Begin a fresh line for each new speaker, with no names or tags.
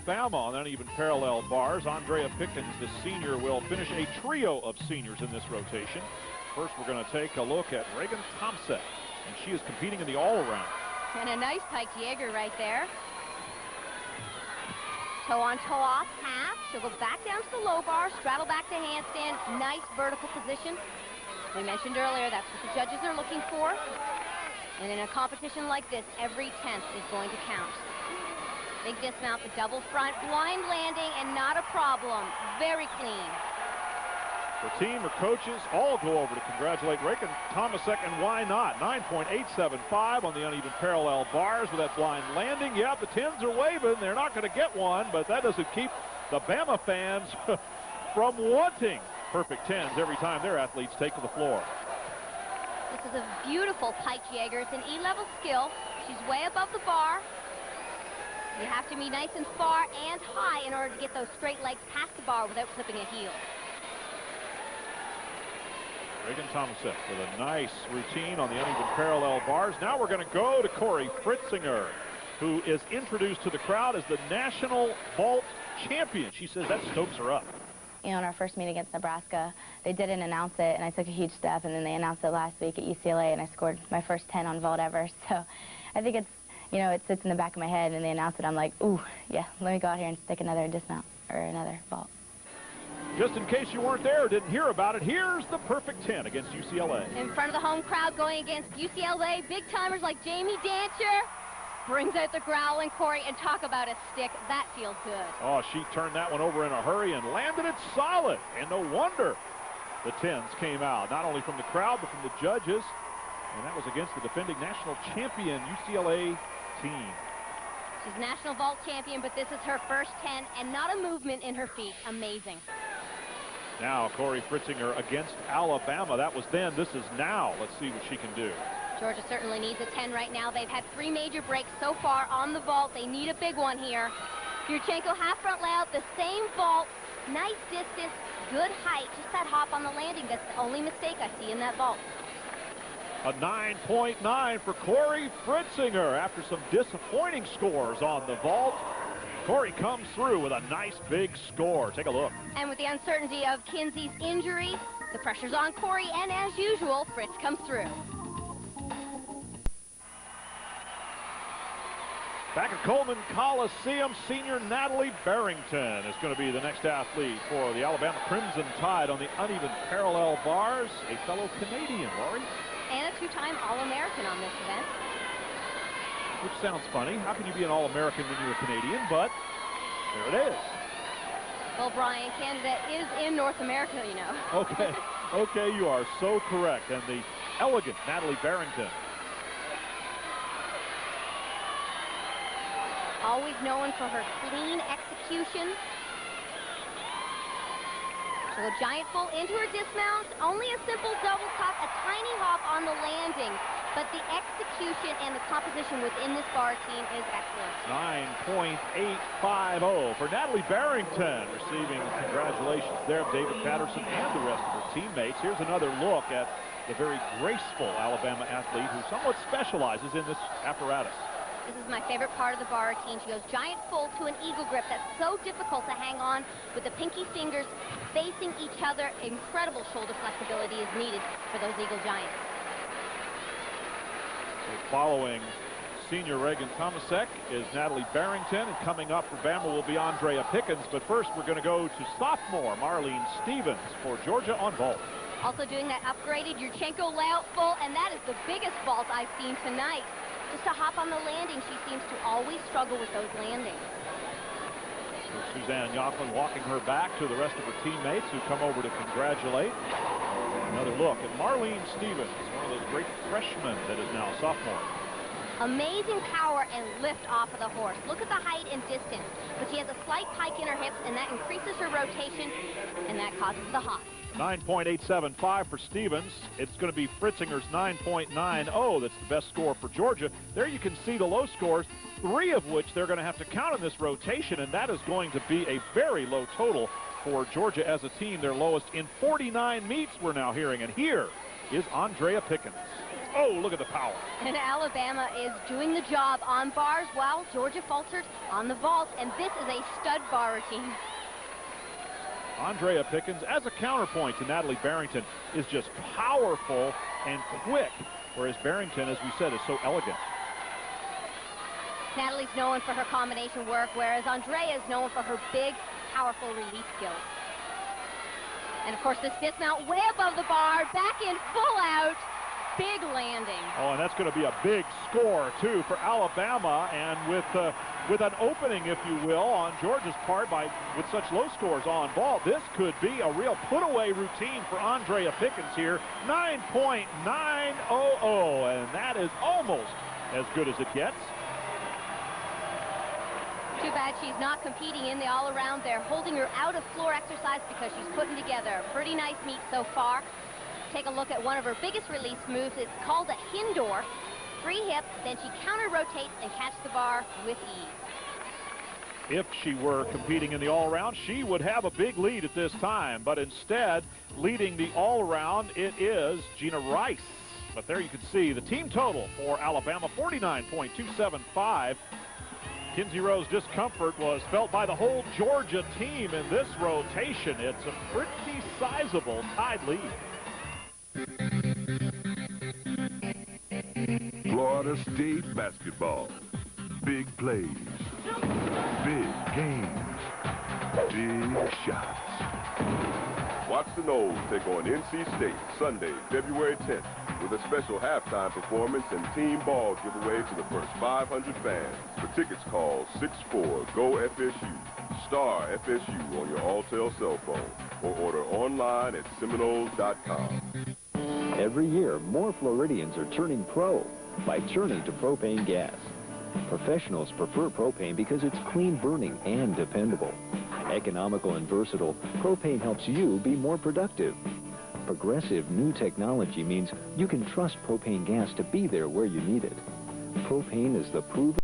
Alabama on uneven parallel bars. Andree Pickens, the senior, will finish a trio of seniors in this rotation. First, we're going to take a look at Raegan Tomasek, and she is competing in the all-around.
And a nice pike Jaeger right there. Toe on, toe off, half. She'll go back down to the low bar, straddle back to handstand. Nice vertical position. We mentioned earlier that's what the judges are looking for. And in a competition like this, every 10th is going to count. Big dismount, the double front, blind landing, and not a problem. Very clean.
The team or coaches all go over to congratulate Raegan Tomasek, and why not? 9.875 on the uneven parallel bars with that blind landing. Yeah, the 10s are waving. They're not going to get one, but that doesn't keep the Bama fans from wanting perfect 10s every time their athletes take to the floor.
This is a beautiful pike Jaeger. It's an E-level skill. She's way above the bar. You have to be nice and far and high in order to get those straight legs past the bar without clipping a heel.
Raegan Tomasek with a nice routine on the uneven parallel bars. Now we're going to go to Cory Fritzinger, who is introduced to the crowd as the national vault champion. She says that stokes her up.
You know, in our first meet against Nebraska, they didn't announce it, and I took a huge step, and then they announced it last week at UCLA, and I scored my first 10 on vault ever. So I think it's, you know, it sits in the back of my head, and they announce it, I'm like, ooh, yeah, let me go out here and stick another dismount or another vault.
Just in case you weren't there or didn't hear about it, here's the perfect 10 against UCLA.
In front of the home crowd going against UCLA, big-timers like Jamie Dancher brings out the growl and Cory, and talk about a stick. That feels good.
Oh, she turned that one over in a hurry and landed it solid. And no wonder the 10s came out, not only from the crowd, but from the judges. And that was against the defending national champion UCLA team.
She's national vault champion, but this is her first 10, and not a movement in her feet. Amazing.
Now, Cory Fritzinger against Alabama. That was then. This is now. Let's see what she can do.
Georgia certainly needs a 10 right now. They've had 3 major breaks so far on the vault. They need a big one here. Yurchenko half front layout, the same vault. Nice distance, good height. Just that hop on the landing. That's the only mistake I see in that vault.
A 9.9 for Cory Fritzinger after some disappointing scores on the vault. Cory comes through with a nice big score. Take a look.
And with the uncertainty of Kinsey's injury, the pressure's on Cory, and as usual, Fritz comes through.
Back at Coleman Coliseum, senior Natalie Barrington is going to be the next athlete for the Alabama Crimson Tide on the uneven parallel bars. A fellow Canadian, Rory.
And a 2-time All-American on this event.
Which sounds funny. How can you be an All-American when you're a Canadian? But there it is.
Well, Brian, Canada is in North America, you know.
Okay. Okay, you are so correct. And the elegant Natalie Barrington.
Always known for her clean execution. She'll go giant full into her dismount. Only a simple double tuck, a tiny hop on the landing. But the execution and the composition within this bar team is excellent.
9.850 for Natalie Barrington, receiving congratulations there of David Patterson and the rest of her teammates. Here's another look at the very graceful Alabama athlete who somewhat specializes in this apparatus.
This is my favorite part of the bar routine. She goes giant full to an eagle grip that's so difficult to hang on with the pinky fingers facing each other. Incredible shoulder flexibility is needed for those eagle giants.
So following senior Raegan Tomasek is Natalie Barrington, and coming up for Bama will be Andree Pickens. But first, we're going to go to sophomore Marline Stevens for Georgia on vault.
Also doing that upgraded Yurchenko layout full, and that is the biggest vault I've seen tonight. Just to hop on the landing, she seems to always struggle with those landings.
So Suzanne Youghlin walking her back to the rest of her teammates who come over to congratulate. Another look at Marline Stevens, one of those great freshmen that is now a sophomore.
Amazing power and lift off of the horse. Look at the height and distance. But she has a slight pike in her hips, and that increases her rotation, and that causes the hop.
9.875 for Stevens. It's going to be Fritzinger's 9.90. That's the best score for Georgia. There you can see the low scores, 3 of which they're going to have to count in this rotation, and that is going to be a very low total for Georgia as a team. Their lowest in 49 meets we're now hearing. And here is Andree Pickens. Oh, look at the power.
And Alabama is doing the job on bars while Georgia faltered on the vault. And this is a stud bar routine.
Andree Pickens, as a counterpoint to Natalie Barrington, is just powerful and quick, whereas Barrington, as we said, is so elegant.
Natalie's known for her combination work, whereas Andree is known for her big, powerful release skills. And, of course, this dismount way above the bar, back in, full out, big landing.
Oh, and that's going to be a big score, too, for Alabama, and with an opening, if you will, on Georgia's part with such low scores on ball. This could be a real put-away routine for Andree Pickens here. 9.900, and that is almost as good as it gets.
Too bad she's not competing in the all-around. They're holding her out of floor exercise because she's putting together a pretty nice meet so far. Take a look at one of her biggest release moves. It's called a Hindor. Free hip, then she counter-rotates and catches the bar with ease.
If she were competing in the all-around, she would have a big lead at this time. But instead, leading the all-around, it is Gina Rice. But there you can see the team total for Alabama, 49.275. Kinsey Rowe's discomfort was felt by the whole Georgia team in this rotation. It's a pretty sizable tied lead.
Florida State basketball. Big plays. Big games. Big shots.
Watch the Noles take on NC State Sunday, February 10th, with a special halftime performance and team ball giveaway to the first 500 fans. For tickets, call 64-GO-FSU, star FSU on your Alltel cell phone, or order online at Seminoles.com.
Every year, more Floridians are turning pro by turning to propane gas. Professionals prefer propane because it's clean burning and dependable. Economical and versatile, propane helps you be more productive. Progressive new technology means you can trust propane gas to be there where you need it. Propane is the proven